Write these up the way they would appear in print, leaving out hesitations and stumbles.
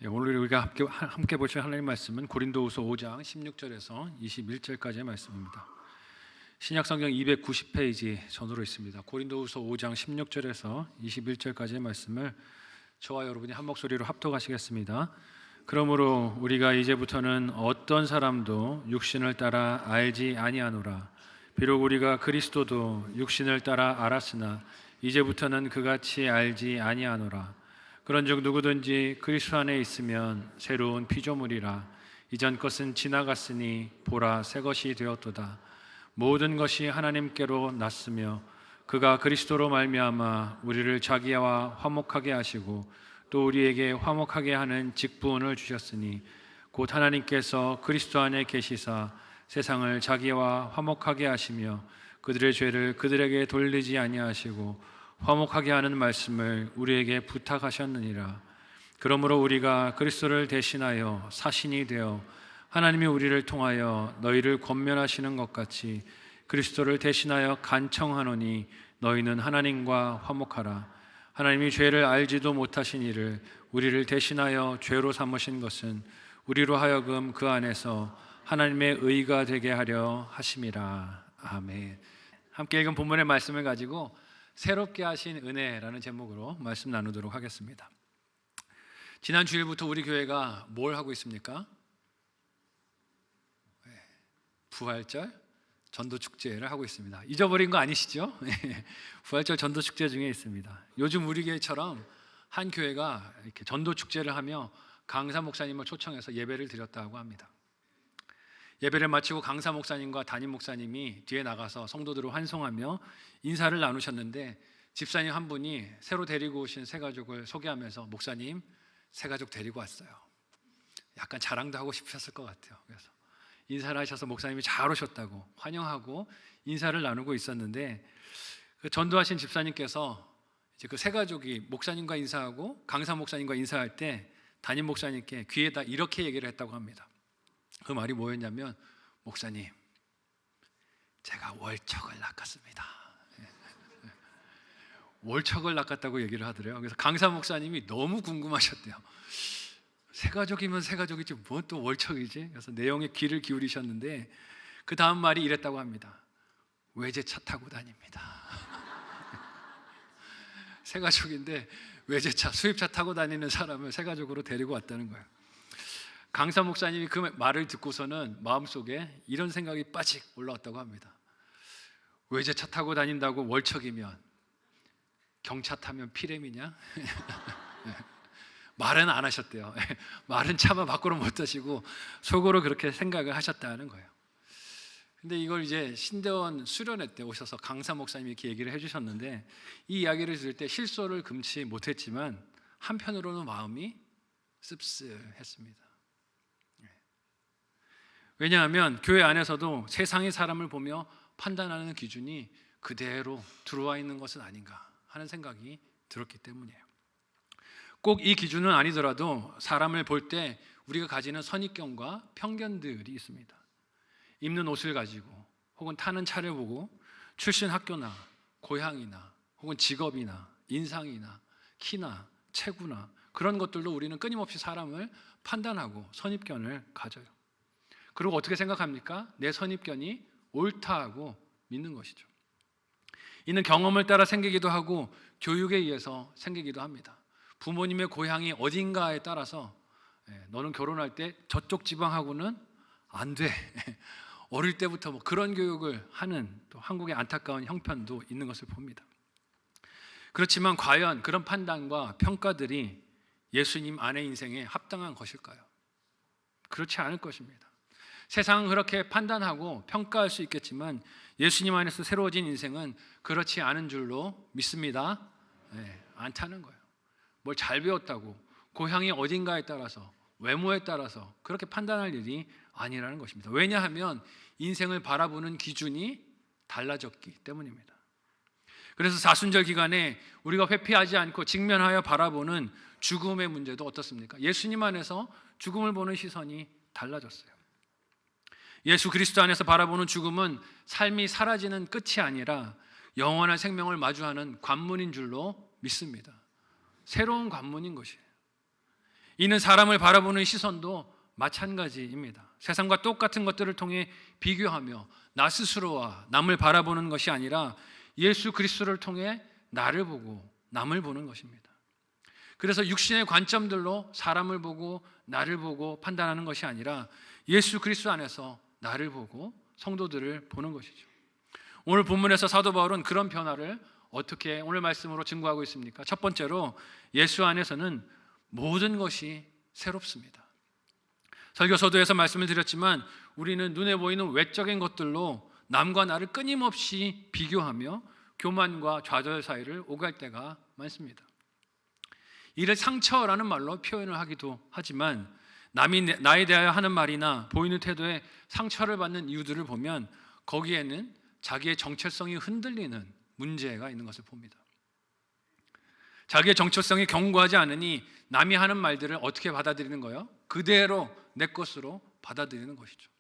오늘 우리가 함께 보실 하나님의 말씀은 고린도후서 5장 16절에서 21절까지의 말씀입니다. 신약성경 290페이지 전으로 있습니다. 고린도후서 5장 16절에서 21절까지의 말씀을 저와 여러분이 한 목소리로 합독하시겠습니다. 그러므로 우리가 이제부터는 어떤 사람도 육신을 따라 알지 아니하노라. 비록 우리가 그리스도도 육신을 따라 알았으나 이제부터는 그같이 알지 아니하노라. 그런즉 누구든지 그리스도 안에 있으면 새로운 피조물이라. 이전 것은 지나갔으니 보라 새 것이 되었도다. 모든 것이 하나님께로 났으며 그가 그리스도로 말미암아 우리를 자기와 화목하게 하시고 또 우리에게 화목하게 하는 직분을 주셨으니 곧 하나님께서 그리스도 안에 계시사 세상을 자기와 화목하게 하시며 그들의 죄를 그들에게 돌리지 아니하시고 화목하게 하는 말씀을 우리에게 부탁하셨느니라. 그러므로 우리가 그리스도를 대신하여 사신이 되어 하나님이 우리를 통하여 너희를 권면하시는 것 같이 그리스도를 대신하여 간청하노니 너희는 하나님과 화목하라. 하나님이 죄를 알지도 못하신 이를 우리를 대신하여 죄로 삼으신 것은 우리로 하여금 그 안에서 하나님의 의가 되게 하려 하심이라. 아멘. 함께 읽은 본문의 말씀을 가지고 새롭게 하신 은혜라는 제목으로 말씀 나누도록 하겠습니다. 지난 주일부터 우리 교회가 뭘 하고 있습니까? 부활절 전도축제를 하고 있습니다. 잊어버린 거 아니시죠? 부활절 전도축제 중에 있습니다. 요즘 우리 교회처럼 한 교회가 이렇게 전도축제를 하며 강사 목사님을 초청해서 예배를 드렸다고 합니다. 예배를 마치고 강사 목사님과 담임 목사님이 뒤에 나가서 성도들을 환송하며 인사를 나누셨는데 집사님 한 분이 새로 데리고 오신 새 가족을 소개하면서 목사님 새 가족 데리고 왔어요. 약간 자랑도 하고 싶으셨을 것 같아요. 그래서 인사를 하셔서 목사님이 잘 오셨다고 환영하고 인사를 나누고 있었는데 그 전도하신 집사님께서 이제 그 새 가족이 목사님과 인사하고 강사 목사님과 인사할 때 담임 목사님께 귀에다 이렇게 얘기를 했다고 합니다. 그 말이 뭐였냐면 목사님 제가 월척을 낚았습니다. 월척을 낚았다고 얘기를 하더래요. 그래서 강사 목사님이 너무 궁금하셨대요. 새 가족이면 새 가족이지 뭐 또 월척이지? 그래서 내용에 귀를 기울이셨는데 그 다음 말이 이랬다고 합니다. 외제차 타고 다닙니다. 새 가족인데 외제차 수입차 타고 다니는 사람을 새 가족으로 데리고 왔다는 거예요. 강사 목사님이 그 말을 듣고서는 마음속에 이런 생각이 빠직 올라왔다고 합니다. 외제차 타고 다닌다고 월척이면 경차 타면 피렘이냐? 말은 안 하셨대요. 말은 차마 밖으로 못 하시고 속으로 그렇게 생각을 하셨다는 거예요. 근데 이걸 이제 신대원 수련회 때 오셔서 강사 목사님이 이렇게 얘기를 해주셨는데 이 이야기를 들을 때 실소를 금치 못했지만 한편으로는 마음이 씁쓸했습니다. 왜냐하면 교회 안에서도 세상의 사람을 보며 판단하는 기준이 그대로 들어와 있는 것은 아닌가 하는 생각이 들었기 때문이에요. 꼭 이 기준은 아니더라도 사람을 볼 때 우리가 가지는 선입견과 편견들이 있습니다. 입는 옷을 가지고 혹은 타는 차를 보고 출신 학교나 고향이나 혹은 직업이나 인상이나 키나 체구나 그런 것들로 우리는 끊임없이 사람을 판단하고 선입견을 가져요. 그리고 어떻게 생각합니까? 내 선입견이 옳다고 믿는 것이죠. 이는 경험을 따라 생기기도 하고 교육에 의해서 생기기도 합니다. 부모님의 고향이 어딘가에 따라서 너는 결혼할 때 저쪽 지방하고는 안 돼. 어릴 때부터 뭐 그런 교육을 하는 또 한국의 안타까운 형편도 있는 것을 봅니다. 그렇지만 과연 그런 판단과 평가들이 예수님 안의 인생에 합당한 것일까요? 그렇지 않을 것입니다. 세상은 그렇게 판단하고 평가할 수 있겠지만 예수님 안에서 새로워진 인생은 그렇지 않은 줄로 믿습니다. 않다는 거예요. 뭘 잘 배웠다고 고향이 어딘가에 따라서 외모에 따라서 그렇게 판단할 일이 아니라는 것입니다. 왜냐하면 인생을 바라보는 기준이 달라졌기 때문입니다. 그래서 사순절 기간에 우리가 회피하지 않고 직면하여 바라보는 죽음의 문제도 어떻습니까? 예수님 안에서 죽음을 보는 시선이 달라졌어요. 예수 그리스도 안에서 바라보는 죽음은 삶이 사라지는 끝이 아니라 영원한 생명을 마주하는 관문인 줄로 믿습니다. 새로운 관문인 것이에요. 이는 사람을 바라보는 시선도 마찬가지입니다. 세상과 똑같은 것들을 통해 비교하며 나 스스로와 남을 바라보는 것이 아니라 예수 그리스도를 통해 나를 보고 남을 보는 것입니다. 그래서 육신의 관점들로 사람을 보고 나를 보고 판단하는 것이 아니라 예수 그리스도 안에서 나를 보고 성도들을 보는 것이죠. 오늘 본문에서 사도 바울은 그런 변화를 어떻게 오늘 말씀으로 증거하고 있습니까? 첫 번째로 예수 안에서는 모든 것이 새롭습니다. 설교서두에서 말씀을 드렸지만 우리는 눈에 보이는 외적인 것들로 남과 나를 끊임없이 비교하며 교만과 좌절 사이를 오갈 때가 많습니다. 이를 상처라는 말로 표현을 하기도 하지만 남이 나에 대하여 하는 말이나 보이는 태도에 상처를 받는 이유들을 보면 거기에는 자기의 정체성이 흔들리는 문제가 있는 것을 봅니다. 자기의 정체성이 견고하지 않으니 남이 하는 말들을 어떻게 받아들이는 거예요? 그대로 내 것으로 받아들이는 것이죠.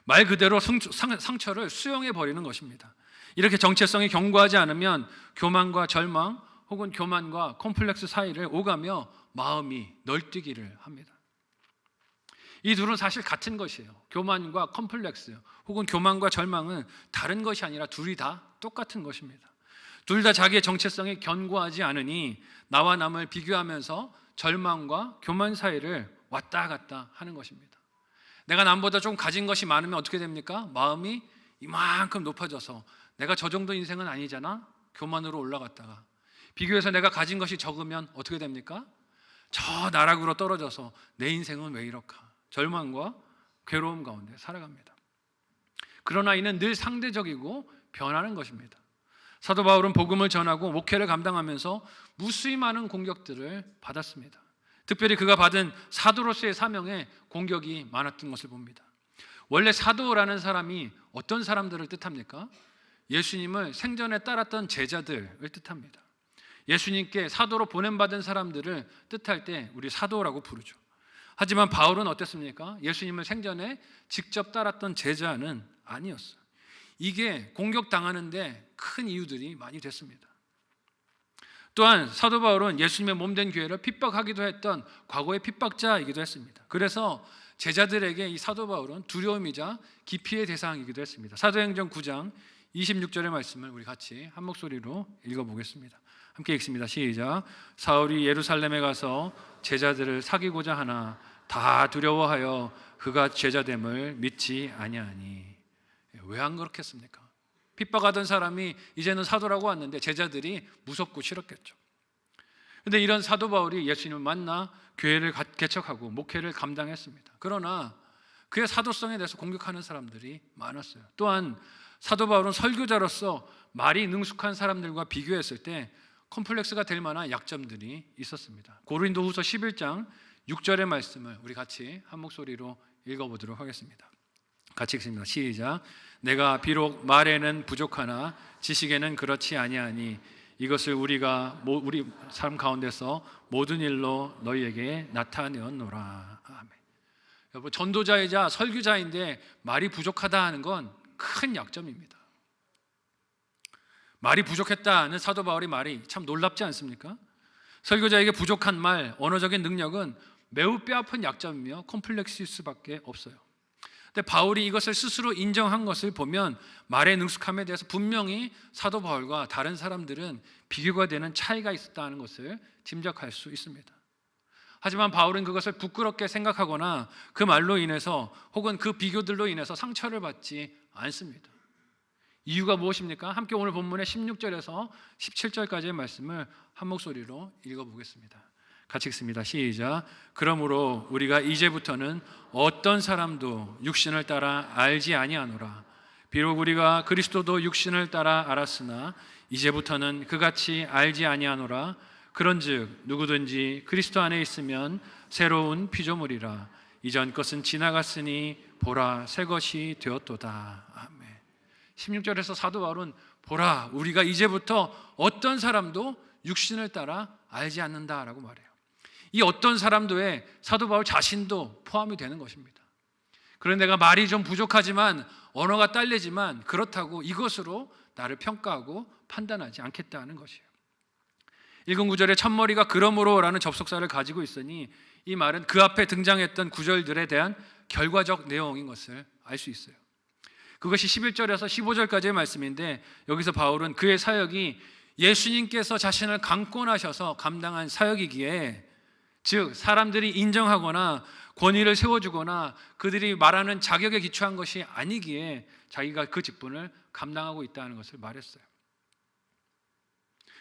말 그대로 상처를 수용해 버리는 것입니다. 이렇게 정체성이 견고하지 않으면 교만과 절망 혹은 교만과 콤플렉스 사이를 오가며 마음이 널뛰기를 합니다. 이 둘은 사실 같은 것이에요. 교만과 컴플렉스 혹은 교만과 절망은 다른 것이 아니라 둘이 다 똑같은 것입니다. 둘 다 자기의 정체성이 견고하지 않으니 나와 남을 비교하면서 절망과 교만 사이를 왔다 갔다 하는 것입니다. 내가 남보다 좀 가진 것이 많으면 어떻게 됩니까? 마음이 이만큼 높아져서 내가 저 정도 인생은 아니잖아? 교만으로 올라갔다가 비교해서 내가 가진 것이 적으면 어떻게 됩니까? 저 나락으로 떨어져서 내 인생은 왜 이럴까? 절망과 괴로움 가운데 살아갑니다. 그러나 이는 늘 상대적이고 변하는 것입니다. 사도 바울은 복음을 전하고 목회를 감당하면서 무수히 많은 공격들을 받았습니다. 특별히 그가 받은 사도로서의 사명에 공격이 많았던 것을 봅니다. 원래 사도라는 사람이 어떤 사람들을 뜻합니까? 예수님을 생전에 따랐던 제자들을 뜻합니다. 예수님께 사도로 보냄받은 사람들을 뜻할 때 우리 사도라고 부르죠. 하지만 바울은 어땠습니까? 예수님을 생전에 직접 따랐던 제자는 아니었어요. 이게 공격당하는데 큰 이유들이 많이 됐습니다. 또한 사도 바울은 예수님의 몸된 교회를 핍박하기도 했던 과거의 핍박자이기도 했습니다. 그래서 제자들에게 이 사도 바울은 두려움이자 기피의 대상이기도 했습니다. 사도행전 9장 26절의 말씀을 우리 같이 한 목소리로 읽어보겠습니다. 함께 읽습니다. 시작. 사울이 예루살렘에 가서 제자들을 사귀고자 하나 다 두려워하여 그가 제자됨을 믿지 아니하니. 왜 안 그렇겠습니까? 핍박하던 사람이 이제는 사도라고 왔는데 제자들이 무섭고 싫었겠죠. 그런데 이런 사도 바울이 예수님을 만나 교회를 개척하고 목회를 감당했습니다. 그러나 그의 사도성에 대해서 공격하는 사람들이 많았어요. 또한 사도 바울은 설교자로서 말이 능숙한 사람들과 비교했을 때 컴플렉스가 될 만한 약점들이 있었습니다. 고린도후서 11장 6절의 말씀을 우리 같이 한 목소리로 읽어보도록 하겠습니다. 같이 읽습니다. 시작. 내가 비록 말에는 부족하나 지식에는 그렇지 아니하니 이것을 우리가 우리 삶 가운데서 모든 일로 너희에게 나타내었노라. 아멘. 여러분, 전도자이자 설교자인데 말이 부족하다 하는 건 큰 약점입니다. 말이 부족했다는 사도 바울의 말이 참 놀랍지 않습니까? 설교자에게 부족한 말, 언어적인 능력은 매우 뼈아픈 약점이며 콤플렉스일 수밖에 없어요. 근데 바울이 이것을 스스로 인정한 것을 보면 말의 능숙함에 대해서 분명히 사도 바울과 다른 사람들은 비교가 되는 차이가 있었다는 것을 짐작할 수 있습니다. 하지만 바울은 그것을 부끄럽게 생각하거나 그 말로 인해서 혹은 그 비교들로 인해서 상처를 받지 않습니다. 이유가 무엇입니까? 함께 오늘 본문의 16절에서 17절까지의 말씀을 한 목소리로 읽어보겠습니다. 같이 읽습니다. 시작. 그러므로 우리가 이제부터는 어떤 사람도 육신을 따라 알지 아니하노라. 비록 우리가 그리스도도 육신을 따라 알았으나 이제부터는 그같이 알지 아니하노라. 그런즉 누구든지 그리스도 안에 있으면 새로운 피조물이라. 이전 것은 지나갔으니 보라 새 것이 되었도다. 아멘. 16절에서 사도 바울은 보라 우리가 이제부터 어떤 사람도 육신을 따라 알지 않는다라고 말해요. 이 어떤 사람도에 사도 바울 자신도 포함이 되는 것입니다. 그런데 내가 말이 좀 부족하지만 언어가 딸리지만 그렇다고 이것으로 나를 평가하고 판단하지 않겠다는 것이에요. 읽은 구절에 첫머리가 그러므로라는 접속사를 가지고 있으니 이 말은 그 앞에 등장했던 구절들에 대한 결과적 내용인 것을 알 수 있어요. 그것이 11절에서 15절까지의 말씀인데 여기서 바울은 그의 사역이 예수님께서 자신을 강권하셔서 감당한 사역이기에, 즉 사람들이 인정하거나 권위를 세워주거나 그들이 말하는 자격에 기초한 것이 아니기에 자기가 그 직분을 감당하고 있다는 것을 말했어요.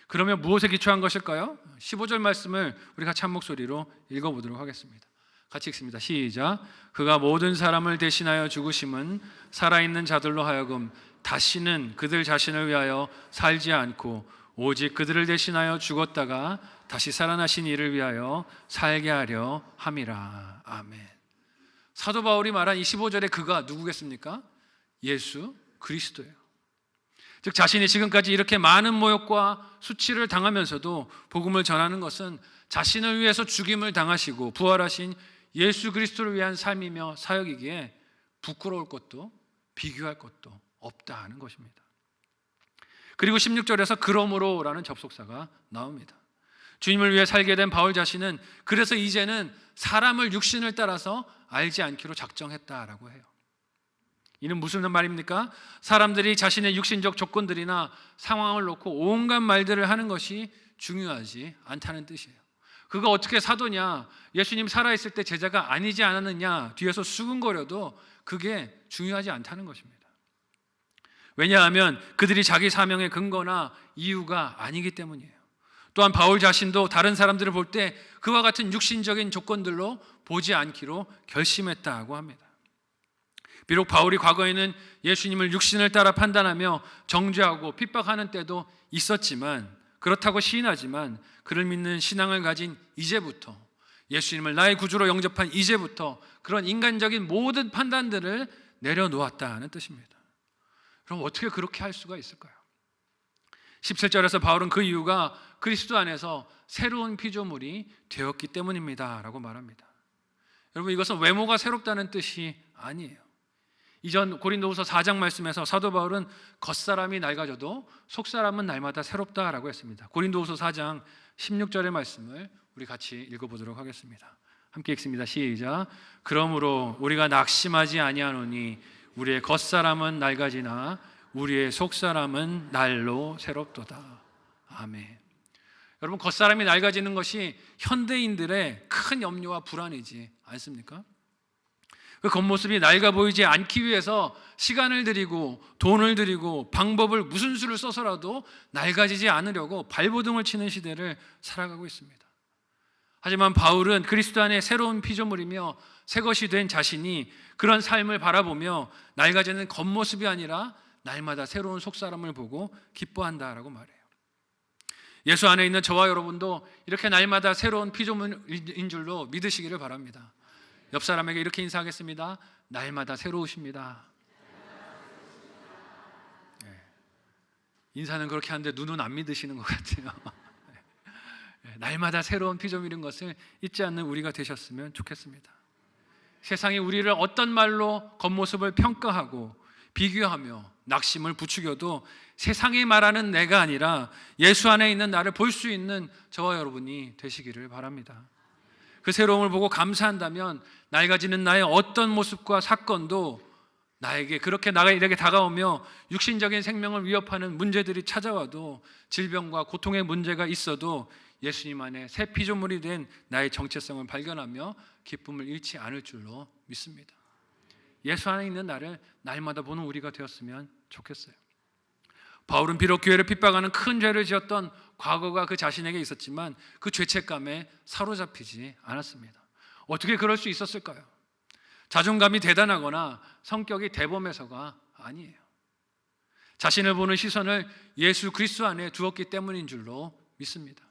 그러면 무엇에 기초한 것일까요? 15절 말씀을 우리 같이 한 목소리로 읽어보도록 하겠습니다. 같이 읽습니다. 시작. 그가 모든 사람을 대신하여 죽으심은 살아있는 자들로 하여금 다시는 그들 자신을 위하여 살지 않고 오직 그들을 대신하여 죽었다가 다시 살아나신 이를 위하여 살게 하려 함이라. 아멘. 사도 바울이 말한 이 15절의 그가 누구겠습니까? 예수 그리스도예요. 즉 자신이 지금까지 이렇게 많은 모욕과 수치를 당하면서도 복음을 전하는 것은 자신을 위해서 죽임을 당하시고 부활하신 예수 그리스도를 위한 삶이며 사역이기에 부끄러울 것도 비교할 것도 없다 하는 것입니다. 그리고 16절에서 그러므로라는 접속사가 나옵니다. 주님을 위해 살게 된 바울 자신은 그래서 이제는 사람을 육신을 따라서 알지 않기로 작정했다라고 해요. 이는 무슨 말입니까? 사람들이 자신의 육신적 조건들이나 상황을 놓고 온갖 말들을 하는 것이 중요하지 않다는 뜻이에요. 그가 어떻게 사도냐, 예수님 살아있을 때 제자가 아니지 않았느냐 뒤에서 수근거려도 그게 중요하지 않다는 것입니다. 왜냐하면 그들이 자기 사명의 근거나 이유가 아니기 때문이에요. 또한 바울 자신도 다른 사람들을 볼 때 그와 같은 육신적인 조건들로 보지 않기로 결심했다고 합니다. 비록 바울이 과거에는 예수님을 육신을 따라 판단하며 정죄하고 핍박하는 때도 있었지만, 그렇다고 시인하지만 그를 믿는 신앙을 가진 이제부터, 예수님을 나의 구주로 영접한 이제부터 그런 인간적인 모든 판단들을 내려놓았다는 뜻입니다. 그럼 어떻게 그렇게 할 수가 있을까요? 17절에서 바울은 그 이유가 그리스도 안에서 새로운 피조물이 되었기 때문입니다 라고 말합니다. 여러분, 이것은 외모가 새롭다는 뜻이 아니에요. 이전 고린도후서 4장 말씀에서 사도 바울은 겉사람이 낡아져도 속사람은 날마다 새롭다라고 했습니다. 고린도후서 4장 16절의 말씀을 우리 같이 읽어보도록 하겠습니다. 함께 읽습니다. 시작. 그러므로 우리가 낙심하지 아니하노니 우리의 겉사람은 낡아지나 우리의 속사람은 날로 새롭도다. 아멘. 여러분, 겉사람이 낡아지는 것이 현대인들의 큰 염려와 불안이지 않습니까? 그 겉모습이 낡아 보이지 않기 위해서 시간을 들이고 돈을 들이고 방법을 무슨 수를 써서라도 낡아지지 않으려고 발버둥을 치는 시대를 살아가고 있습니다. 하지만 바울은 그리스도 안에 새로운 피조물이며 새것이 된 자신이 그런 삶을 바라보며 낡아지는 겉모습이 아니라 날마다 새로운 속사람을 보고 기뻐한다라고 말해요. 예수 안에 있는 저와 여러분도 이렇게 날마다 새로운 피조물인 줄로 믿으시기를 바랍니다. 옆 사람에게 이렇게 인사하겠습니다. 날마다 새로우십니다. 네. 인사는 그렇게 하는데 눈은 안 믿으시는 것 같아요. 네. 날마다 새로운 피조물인 것을 잊지 않는 우리가 되셨으면 좋겠습니다. 세상이 우리를 어떤 말로 겉모습을 평가하고 비교하며 낙심을 부추겨도 세상이 말하는 내가 아니라 예수 안에 있는 나를 볼 수 있는 저와 여러분이 되시기를 바랍니다. 그 새로움을 보고 감사한다면 낡아지는 나의 어떤 모습과 사건도 나에게 다가오며 육신적인 생명을 위협하는 문제들이 찾아와도, 질병과 고통의 문제가 있어도 예수님 안에 새 피조물이 된 나의 정체성을 발견하며 기쁨을 잃지 않을 줄로 믿습니다. 예수 안에 있는 나를 날마다 보는 우리가 되었으면 좋겠어요. 바울은 비록 교회를 핍박하는 큰 죄를 지었던 과거가 그 자신에게 있었지만 그 죄책감에 사로잡히지 않았습니다. 어떻게 그럴 수 있었을까요? 자존감이 대단하거나 성격이 대범해서가 아니에요. 자신을 보는 시선을 예수 그리스도 안에 두었기 때문인 줄로 믿습니다.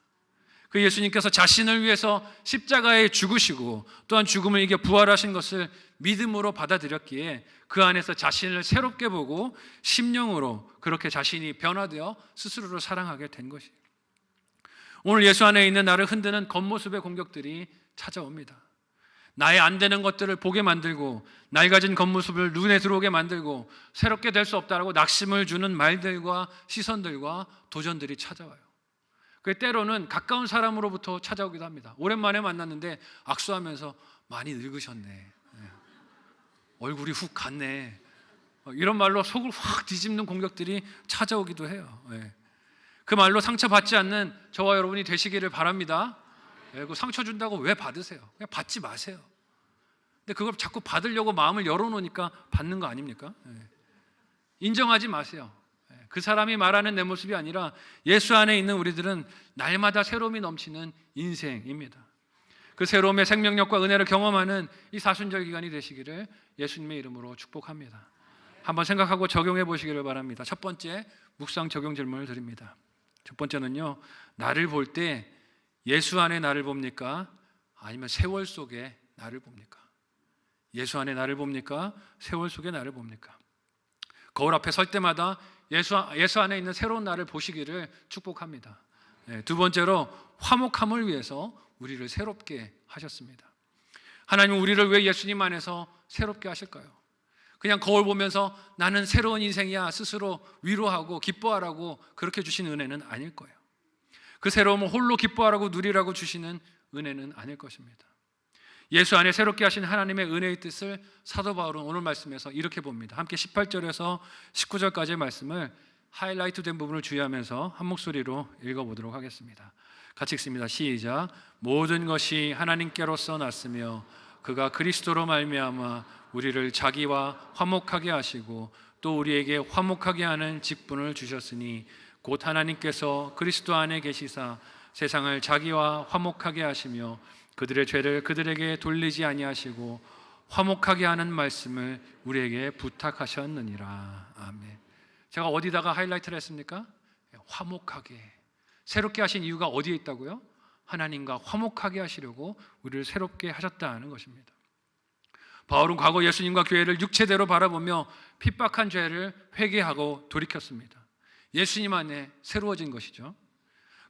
그 예수님께서 자신을 위해서 십자가에 죽으시고 또한 죽음을 이겨 부활하신 것을 믿음으로 받아들였기에 그 안에서 자신을 새롭게 보고 심령으로 그렇게 자신이 변화되어 스스로를 사랑하게 된 것이에요. 오늘 예수 안에 있는 나를 흔드는 겉모습의 공격들이 찾아옵니다. 나의 안 되는 것들을 보게 만들고 낡아진 겉모습을 눈에 들어오게 만들고 새롭게 될 수 없다라고 낙심을 주는 말들과 시선들과 도전들이 찾아와요. 때로는 가까운 사람으로부터 찾아오기도 합니다. 오랜만에 만났는데 악수하면서 많이 늙으셨네, 얼굴이 훅 갔네, 이런 말로 속을 확 뒤집는 공격들이 찾아오기도 해요. 그 말로 상처받지 않는 저와 여러분이 되시기를 바랍니다. 그 상처 준다고 왜 받으세요? 그냥 받지 마세요. 근데 그걸 자꾸 받으려고 마음을 열어놓으니까 받는 거 아닙니까? 인정하지 마세요. 그 사람이 말하는 내 모습이 아니라 예수 안에 있는 우리들은 날마다 새로움이 넘치는 인생입니다. 그 새로움의 생명력과 은혜를 경험하는 이 사순절 기간이 되시기를 예수님의 이름으로 축복합니다. 한번 생각하고 적용해 보시기를 바랍니다. 첫 번째 묵상 적용 질문을 드립니다. 첫 번째는요, 나를 볼 때 예수 안에 나를 봅니까? 아니면 세월 속에 나를 봅니까? 예수 안에 나를 봅니까? 세월 속에 나를 봅니까? 거울 앞에 설 때마다 예수 안에 있는 새로운 나를 보시기를 축복합니다. 두 번째로 화목함을 위해서 우리를 새롭게 하셨습니다. 하나님은 우리를 왜 예수님 안에서 새롭게 하실까요? 그냥 거울 보면서 나는 새로운 인생이야 스스로 위로하고 기뻐하라고 그렇게 주신 은혜는 아닐 거예요. 그 새로움을 홀로 기뻐하라고 누리라고 주시는 은혜는 아닐 것입니다. 예수 안에 새롭게 하신 하나님의 은혜의 뜻을 사도 바울은 오늘 말씀에서 이렇게 봅니다. 함께 18절에서 19절까지의 말씀을 하이라이트 된 부분을 주의하면서 한 목소리로 읽어보도록 하겠습니다. 같이 읽습니다. 시작. 모든 것이 하나님께로서 났으며 그가 그리스도로 말미암아 우리를 자기와 화목하게 하시고 또 우리에게 화목하게 하는 직분을 주셨으니 곧 하나님께서 그리스도 안에 계시사 세상을 자기와 화목하게 하시며 그들의 죄를 그들에게 돌리지 아니하시고 화목하게 하는 말씀을 우리에게 부탁하셨느니라. 아멘. 제가 어디다가 하이라이트를 했습니까? 화목하게. 새롭게 하신 이유가 어디에 있다고요? 하나님과 화목하게 하시려고 우리를 새롭게 하셨다는 것입니다. 바울은 과거 예수님과 교회를 육체대로 바라보며 핍박한 죄를 회개하고 돌이켰습니다. 예수님 안에 새로워진 것이죠.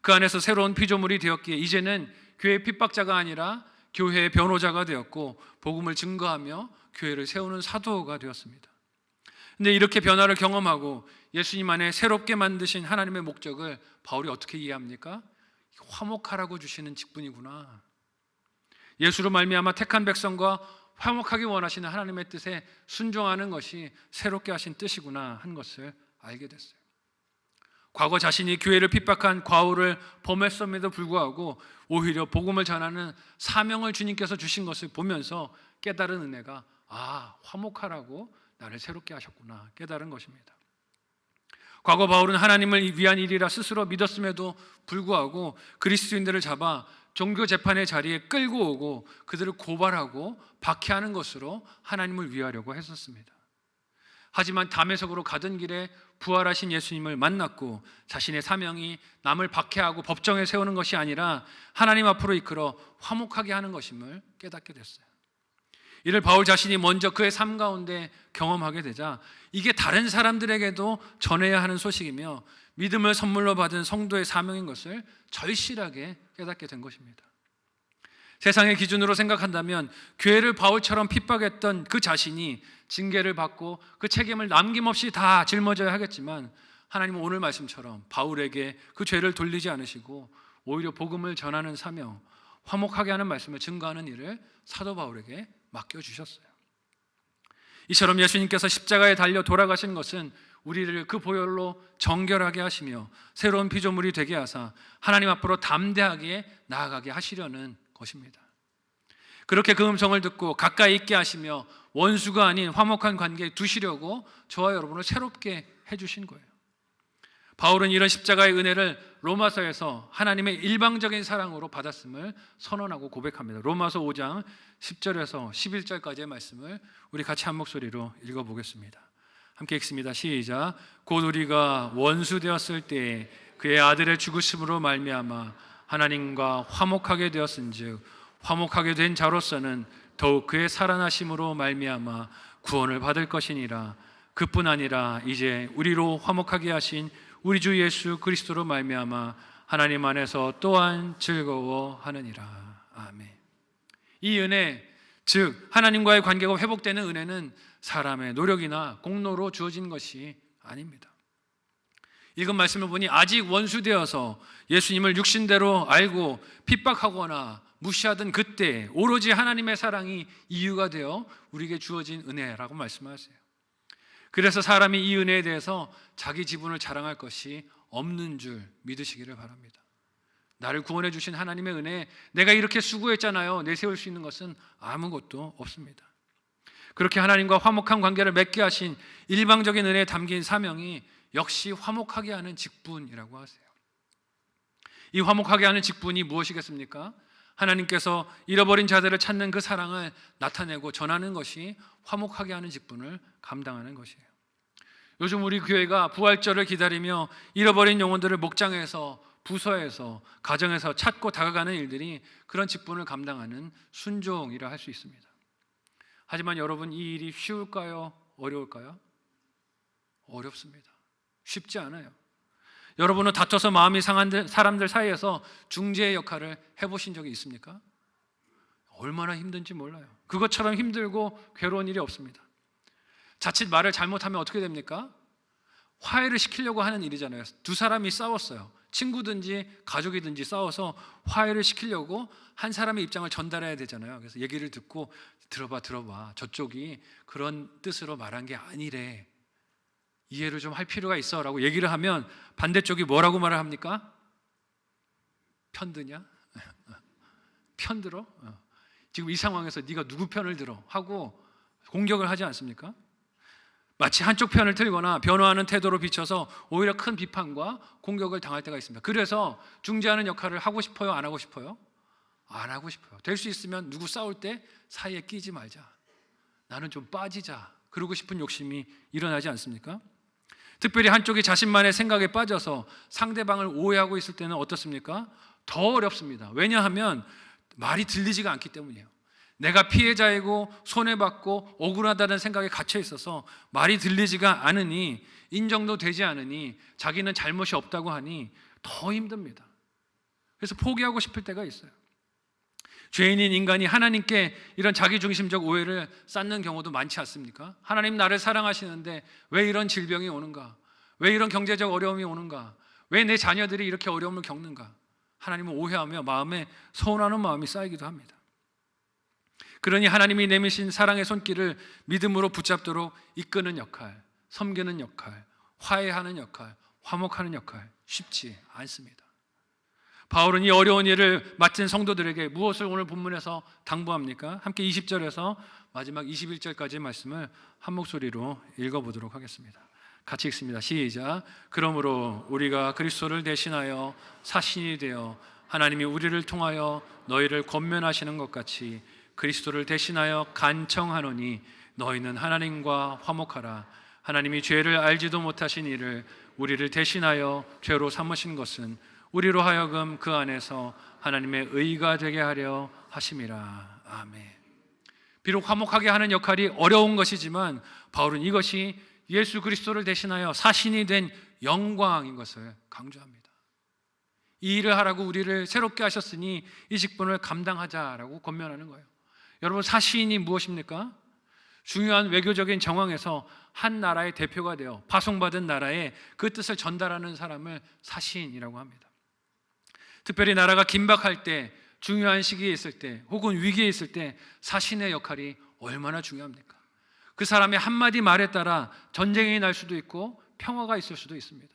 그 안에서 새로운 피조물이 되었기에 이제는 교회의 핍박자가 아니라 교회의 변호자가 되었고 복음을 증거하며 교회를 세우는 사도가 되었습니다. 근데 이렇게 변화를 경험하고 예수님 안에 새롭게 만드신 하나님의 목적을 바울이 어떻게 이해합니까? 화목하라고 주시는 직분이구나. 예수로 말미암아 택한 백성과 화목하게 원하시는 하나님의 뜻에 순종하는 것이 새롭게 하신 뜻이구나 한 것을 알게 됐어요. 과거 자신이 교회를 핍박한 과오를 범했음에도 불구하고 오히려 복음을 전하는 사명을 주님께서 주신 것을 보면서 깨달은 은혜가 화목하라고 나를 새롭게 하셨구나 깨달은 것입니다. 과거 바울은 하나님을 위한 일이라 스스로 믿었음에도 불구하고 그리스도인들을 잡아 종교 재판의 자리에 끌고 오고 그들을 고발하고 박해하는 것으로 하나님을 위하려고 했었습니다. 하지만 담에석으로 가던 길에 부활하신 예수님을 만났고 자신의 사명이 남을 박해하고 법정에 세우는 것이 아니라 하나님 앞으로 이끌어 화목하게 하는 것임을 깨닫게 됐어요. 이를 바울 자신이 먼저 그의 삶 가운데 경험하게 되자 이게 다른 사람들에게도 전해야 하는 소식이며 믿음을 선물로 받은 성도의 사명인 것을 절실하게 깨닫게 된 것입니다. 세상의 기준으로 생각한다면 교회를 바울처럼 핍박했던 그 자신이 징계를 받고 그 책임을 남김없이 다 짊어져야 하겠지만 하나님은 오늘 말씀처럼 바울에게 그 죄를 돌리지 않으시고 오히려 복음을 전하는 사명, 화목하게 하는 말씀을 증거하는 일을 사도 바울에게 맡겨주셨어요. 이처럼 예수님께서 십자가에 달려 돌아가신 것은 우리를 그 보혈로 정결하게 하시며 새로운 피조물이 되게 하사 하나님 앞으로 담대하게 나아가게 하시려는 것입니다. 그렇게 그 음성을 듣고 가까이 있게 하시며 원수가 아닌 화목한 관계에 두시려고 저와 여러분을 새롭게 해주신 거예요. 바울은 이런 십자가의 은혜를 로마서에서 하나님의 일방적인 사랑으로 받았음을 선언하고 고백합니다. 로마서 5장 10절에서 11절까지의 말씀을 우리 같이 한 목소리로 읽어보겠습니다. 함께 읽습니다. 시작. 곧 우리가 원수 되었을 때에 그의 아들의 죽으심으로 말미암아 하나님과 화목하게 되었은즉 화목하게 된 자로서는 더욱 그의 살아나심으로 말미암아 구원을 받을 것이니라. 그뿐 아니라 이제 우리로 화목하게 하신 우리 주 예수 그리스도로 말미암아 하나님 안에서 또한 즐거워하느니라. 아멘. 이 은혜, 즉 하나님과의 관계가 회복되는 은혜는 사람의 노력이나 공로로 주어진 것이 아닙니다. 읽은 말씀을 보니 아직 원수되어서 예수님을 육신대로 알고 핍박하거나 무시하던 그때 오로지 하나님의 사랑이 이유가 되어 우리에게 주어진 은혜라고 말씀하세요. 그래서 사람이 이 은혜에 대해서 자기 지분을 자랑할 것이 없는 줄 믿으시기를 바랍니다. 나를 구원해 주신 하나님의 은혜, 내가 이렇게 수고했잖아요. 내세울 수 있는 것은 아무것도 없습니다. 그렇게 하나님과 화목한 관계를 맺게 하신 일방적인 은혜에 담긴 사명이 역시 화목하게 하는 직분이라고 하세요. 이 화목하게 하는 직분이 무엇이겠습니까? 하나님께서 잃어버린 자들을 찾는 그 사랑을 나타내고 전하는 것이 화목하게 하는 직분을 감당하는 것이에요. 요즘 우리 교회가 부활절을 기다리며 잃어버린 영혼들을 목장에서, 부서에서, 가정에서 찾고 다가가는 일들이 그런 직분을 감당하는 순종이라 할 수 있습니다. 하지만 여러분, 이 일이 쉬울까요? 어려울까요? 어렵습니다. 쉽지 않아요. 여러분은 다퉈서 마음이 상한 사람들 사이에서 중재의 역할을 해보신 적이 있습니까? 얼마나 힘든지 몰라요. 그것처럼 힘들고 괴로운 일이 없습니다. 자칫 말을 잘못하면 어떻게 됩니까? 화해를 시키려고 하는 일이잖아요. 두 사람이 싸웠어요. 친구든지 가족이든지 싸워서 화해를 시키려고 한 사람의 입장을 전달해야 되잖아요. 그래서 얘기를 듣고 들어봐. 저쪽이 그런 뜻으로 말한 게 아니래. 이해를 좀 할 필요가 있어 라고 얘기를 하면 반대쪽이 뭐라고 말을 합니까? 편드냐? 편들어? 지금 이 상황에서 네가 누구 편을 들어? 하고 공격을 하지 않습니까? 마치 한쪽 편을 들거나 변호하는 태도로 비춰서 오히려 큰 비판과 공격을 당할 때가 있습니다. 그래서 중재하는 역할을 하고 싶어요? 안 하고 싶어요? 안 하고 싶어요. 될 수 있으면 누구 싸울 때 사이에 끼지 말자. 나는 좀 빠지자. 그러고 싶은 욕심이 일어나지 않습니까? 특별히 한쪽이 자신만의 생각에 빠져서 상대방을 오해하고 있을 때는 어떻습니까? 더 어렵습니다. 왜냐하면 말이 들리지가 않기 때문이에요. 내가 피해자이고 손해받고 억울하다는 생각에 갇혀 있어서 말이 들리지가 않으니, 인정도 되지 않으니, 자기는 잘못이 없다고 하니 더 힘듭니다. 그래서 포기하고 싶을 때가 있어요. 죄인인 인간이 하나님께 이런 자기중심적 오해를 쌓는 경우도 많지 않습니까? 하나님 나를 사랑하시는데 왜 이런 질병이 오는가? 왜 이런 경제적 어려움이 오는가? 왜 내 자녀들이 이렇게 어려움을 겪는가? 하나님을 오해하며 마음에 서운하는 마음이 쌓이기도 합니다. 그러니 하나님이 내미신 사랑의 손길을 믿음으로 붙잡도록 이끄는 역할, 섬기는 역할, 화해하는 역할, 화목하는 역할 쉽지 않습니다. 바울은 이 어려운 일을 맡은 성도들에게 무엇을 오늘 본문에서 당부합니까? 함께 20절에서 마지막 21절까지의 말씀을 한 목소리로 읽어보도록 하겠습니다. 같이 읽습니다. 시작. 그러므로 우리가 그리스도를 대신하여 사신이 되어 하나님이 우리를 통하여 너희를 권면하시는 것 같이 그리스도를 대신하여 간청하노니 너희는 하나님과 화목하라. 하나님이 죄를 알지도 못하신 이를 우리를 대신하여 죄로 삼으신 것은 우리로 하여금 그 안에서 하나님의 의가 되게 하려 하심이라. 아멘. 비록 화목하게 하는 역할이 어려운 것이지만 바울은 이것이 예수 그리스도를 대신하여 사신이 된 영광인 것을 강조합니다. 이 일을 하라고 우리를 새롭게 하셨으니 이 직분을 감당하자라고 권면하는 거예요. 여러분, 사신이 무엇입니까? 중요한 외교적인 정황에서 한 나라의 대표가 되어 파송받은 나라에 그 뜻을 전달하는 사람을 사신이라고 합니다. 특별히 나라가 긴박할 때, 중요한 시기에 있을 때, 혹은 위기에 있을 때 사신의 역할이 얼마나 중요합니까? 그 사람의 한마디 말에 따라 전쟁이 날 수도 있고 평화가 있을 수도 있습니다.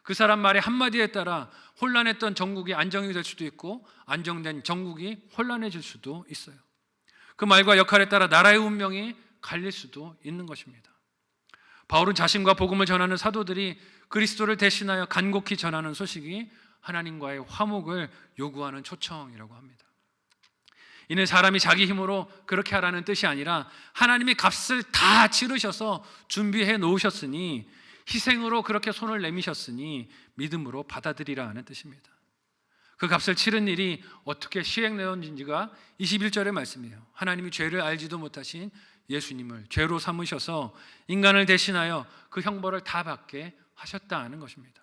그 사람 말의 한마디에 따라 혼란했던 정국이 안정이 될 수도 있고 안정된 정국이 혼란해질 수도 있어요. 그 말과 역할에 따라 나라의 운명이 갈릴 수도 있는 것입니다. 바울은 자신과 복음을 전하는 사도들이 그리스도를 대신하여 간곡히 전하는 소식이 하나님과의 화목을 요구하는 초청이라고 합니다. 이는 사람이 자기 힘으로 그렇게 하라는 뜻이 아니라 하나님이 값을 다 치르셔서 준비해 놓으셨으니, 희생으로 그렇게 손을 내미셨으니 믿음으로 받아들이라 하는 뜻입니다. 그 값을 치른 일이 어떻게 시행되었는지가 21절의 말씀이에요. 하나님이 죄를 알지도 못하신 예수님을 죄로 삼으셔서 인간을 대신하여 그 형벌을 다 받게 하셨다는 것입니다.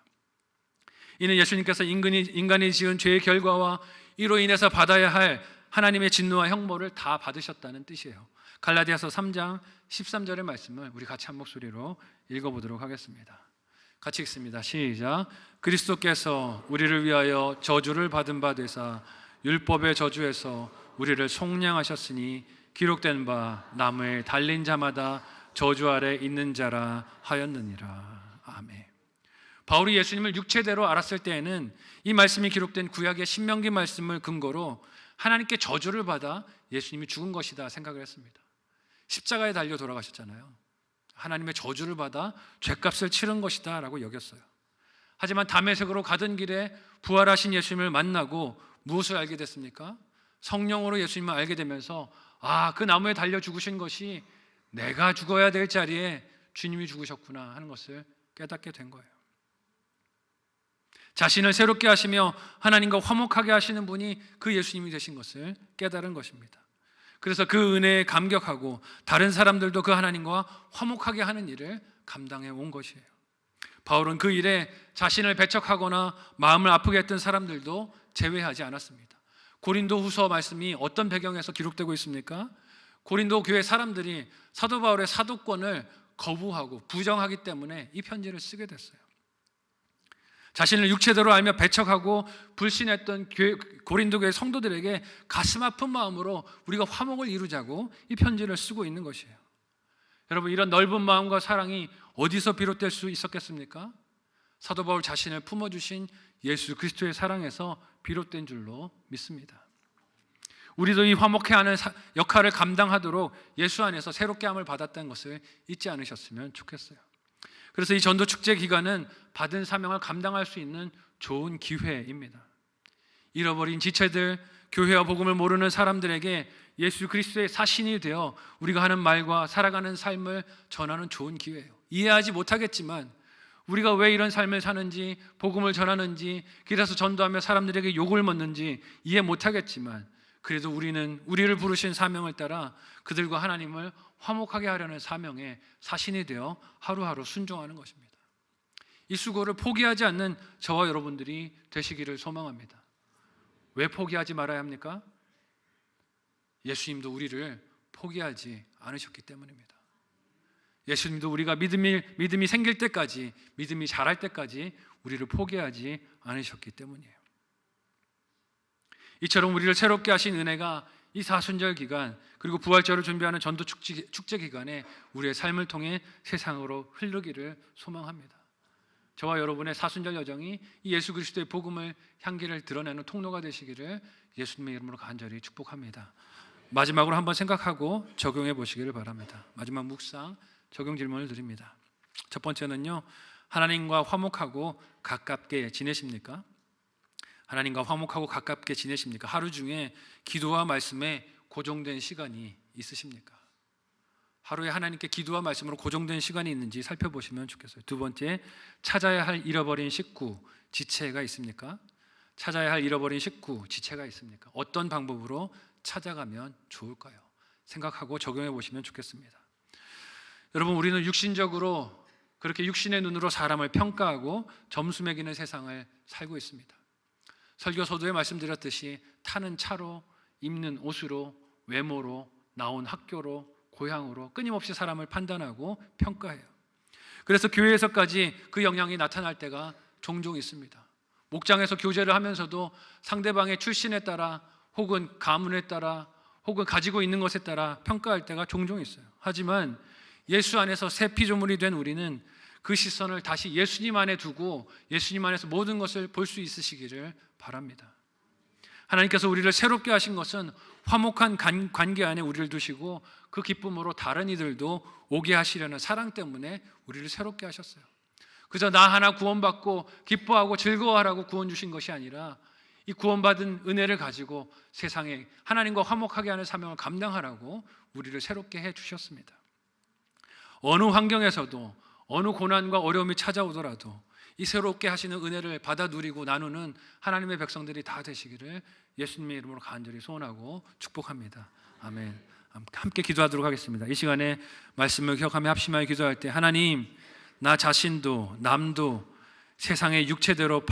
이는 예수님께서 인간이 지은 죄의 결과와 이로 인해서 받아야 할 하나님의 진노와 형벌을 다 받으셨다는 뜻이에요. 갈라디아서 3장 13절의 말씀을 우리 같이 한 목소리로 읽어보도록 하겠습니다. 같이 읽습니다. 시작. 그리스도께서 우리를 위하여 저주를 받은 바 되사 율법의 저주에서 우리를 속량하셨으니 기록된 바 나무에 달린 자마다 저주 아래 있는 자라 하였느니라. 아멘. 바울이 예수님을 육체대로 알았을 때에는 이 말씀이 기록된 구약의 신명기 말씀을 근거로 하나님께 저주를 받아 예수님이 죽은 것이다 생각을 했습니다. 십자가에 달려 돌아가셨잖아요. 하나님의 저주를 받아 죄값을 치른 것이다 라고 여겼어요. 하지만 다메섹으로 가던 길에 부활하신 예수님을 만나고 무엇을 알게 됐습니까? 성령으로 예수님을 알게 되면서 그 나무에 달려 죽으신 것이 내가 죽어야 될 자리에 주님이 죽으셨구나 하는 것을 깨닫게 된 거예요. 자신을 새롭게 하시며 하나님과 화목하게 하시는 분이 그 예수님이 되신 것을 깨달은 것입니다. 그래서 그 은혜에 감격하고 다른 사람들도 그 하나님과 화목하게 하는 일을 감당해 온 것이에요. 바울은 그 일에 자신을 배척하거나 마음을 아프게 했던 사람들도 제외하지 않았습니다. 고린도 후서 말씀이 어떤 배경에서 기록되고 있습니까? 고린도 교회 사람들이 사도 바울의 사도권을 거부하고 부정하기 때문에 이 편지를 쓰게 됐어요. 자신을 육체대로 알며 배척하고 불신했던 고린도 교회 성도들에게 가슴 아픈 마음으로 우리가 화목을 이루자고 이 편지를 쓰고 있는 것이에요. 여러분, 이런 넓은 마음과 사랑이 어디서 비롯될 수 있었겠습니까? 사도 바울 자신을 품어주신 예수 그리스도의 사랑에서 비롯된 줄로 믿습니다. 우리도 이 화목해 하는 역할을 감당하도록 예수 안에서 새롭게 함을 받았다는 것을 잊지 않으셨으면 좋겠어요. 그래서 이 전도 축제 기간은 받은 사명을 감당할 수 있는 좋은 기회입니다. 잃어버린 지체들, 교회와 복음을 모르는 사람들에게 예수 그리스도의 사신이 되어 우리가 하는 말과 살아가는 삶을 전하는 좋은 기회예요. 이해하지 못하겠지만 우리가 왜 이런 삶을 사는지, 복음을 전하는지, 길에서 전도하며 사람들에게 욕을 먹는지 이해 못하겠지만 그래도 우리는 우리를 부르신 사명을 따라 그들과 하나님을 화목하게 하려는 사명의 사신이 되어 하루하루 순종하는 것입니다. 이 수고를 포기하지 않는 저와 여러분들이 되시기를 소망합니다. 왜 포기하지 말아야 합니까? 예수님도 우리를 포기하지 않으셨기 때문입니다. 예수님도 우리가 믿음이 생길 때까지, 믿음이 자랄 때까지 우리를 포기하지 않으셨기 때문이에요. 이처럼 우리를 새롭게 하신 은혜가 이 사순절 기간 그리고 부활절을 준비하는 전도 축제 기간에 우리의 삶을 통해 세상으로 흐르기를 소망합니다. 저와 여러분의 사순절 여정이 이 예수 그리스도의 복음을 향기를 드러내는 통로가 되시기를 예수님의 이름으로 간절히 축복합니다. 마지막으로 한번 생각하고 적용해 보시기를 바랍니다. 마지막 묵상 적용 질문을 드립니다. 첫 번째는요, 하나님과 화목하고 가깝게 지내십니까? 하나님과 화목하고 가깝게 지내십니까? 하루 중에 기도와 말씀에 고정된 시간이 있으십니까? 하루에 하나님께 기도와 말씀으로 고정된 시간이 있는지 살펴보시면 좋겠어요. 두 번째, 찾아야 할 잃어버린 식구, 지체가 있습니까? 찾아야 할 잃어버린 식구, 지체가 있습니까? 어떤 방법으로 찾아가면 좋을까요? 생각하고 적용해 보시면 좋겠습니다. 여러분, 우리는 육신적으로 그렇게 육신의 눈으로 사람을 평가하고 점수 매기는 세상을 살고 있습니다. 설교 서두에 말씀드렸듯이 타는 차로, 입는 옷으로, 외모로, 나온 학교로, 고향으로 끊임없이 사람을 판단하고 평가해요. 그래서 교회에서까지 그 영향이 나타날 때가 종종 있습니다. 목장에서 교제를 하면서도 상대방의 출신에 따라 혹은 가문에 따라 혹은 가지고 있는 것에 따라 평가할 때가 종종 있어요. 하지만 예수 안에서 새 피조물이 된 우리는 그 시선을 다시 예수님 안에 두고 예수님 안에서 모든 것을 볼 수 있으시기를 바랍니다. 하나님께서 우리를 새롭게 하신 것은 화목한 관계 안에 우리를 두시고 그 기쁨으로 다른 이들도 오게 하시려는 사랑 때문에 우리를 새롭게 하셨어요. 그저 나 하나 구원받고 기뻐하고 즐거워하라고 구원 주신 것이 아니라 이 구원받은 은혜를 가지고 세상에 하나님과 화목하게 하는 사명을 감당하라고 우리를 새롭게 해 주셨습니다. 어느 환경에서도 어느 고난과 어려움이 찾아오더라도 이 새롭게 하시는 은혜를 받아 누리고 나누는 하나님의 백성들이 다 되시기를 예수님의 이름으로 간절히 소원하고 축복합니다. 아멘. 함께 기도하도록 하겠습니다. 이 시간에 말씀을 기억하며 합심하여 기도할 때 하나님, 나 자신도 남도 세상의 육체대로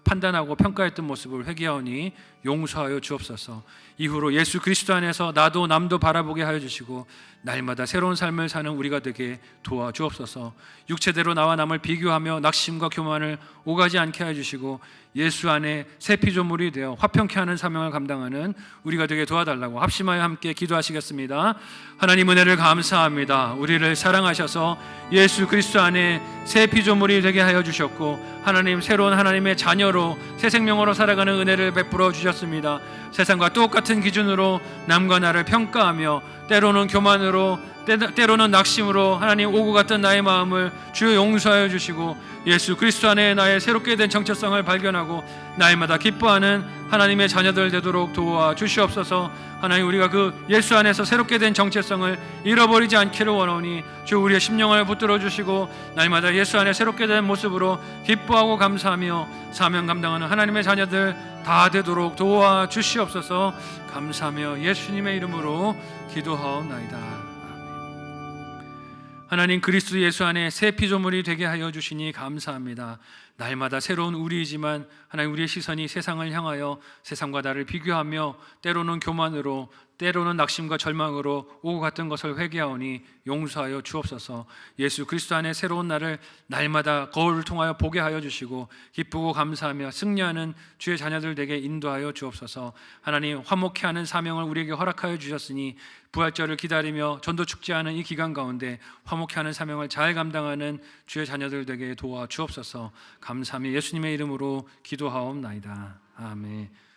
판단하고 평가했던 모습을 회개하오니 용서하여 주옵소서. 이후로 예수 그리스도 안에서 나도 남도 바라보게 하여 주시고 날마다 새로운 삶을 사는 우리가 되게 도와주옵소서. 육체대로 나와 남을 비교하며 낙심과 교만을 오가지 않게 하여 주시고 예수 안에 새 피조물이 되어 화평케 하는 사명을 감당하는 우리가 되게 도와달라고 합심하여 함께 기도하시겠습니다. 하나님 은혜를 감사합니다. 우리를 사랑하셔서 예수 그리스도 안에 새 피조물이 되게 하여 주셨고 하나님 새로운 하나님의 자녀로 새 생명으로 살아가는 은혜를 베풀어 주셨습니다. 세상과 똑같은 기준으로 남과 나를 평가하며 때로는 교만으로 때로는 낙심으로 하나님 오고 갔던 나의 마음을 주여 용서하여 주시고 예수 그리스도 안에 나의 새롭게 된 정체성을 발견하고 날마다 기뻐하는 하나님의 자녀들 되도록 도와 주시옵소서. 하나님 우리가 그 예수 안에서 새롭게 된 정체성을 잃어버리지 않기를 원하오니 주 우리의 심령을 붙들어 주시고 날마다 예수 안에 새롭게 된 모습으로 기뻐하고 감사하며 사명 감당하는 하나님의 자녀들 다 되도록 도와 주시옵소서. 감사하며 예수님의 이름으로 기도하옵나이다. 하나님 그리스도 예수 안에 새 피조물이 되게 하여 주시니 감사합니다. 날마다 새로운 우리이지만 하나님 우리의 시선이 세상을 향하여 세상과 나를 비교하며 때로는 교만으로 때로는 낙심과 절망으로 오고 갔던 것을 회개하오니 용서하여 주옵소서. 예수 그리스도 안에 새로운 나를 날마다 거울을 통하여 보게 하여 주시고 기쁘고 감사하며 승리하는 주의 자녀들 되게 인도하여 주옵소서. 하나님 화목케 하는 사명을 우리에게 허락하여 주셨으니 부활절을 기다리며 전도 축제하는 이 기간 가운데 화목케 하는 사명을 잘 감당하는 주의 자녀들 되게 도와 주옵소서. 감사하며 예수님의 이름으로 기도하옵나이다. 아멘.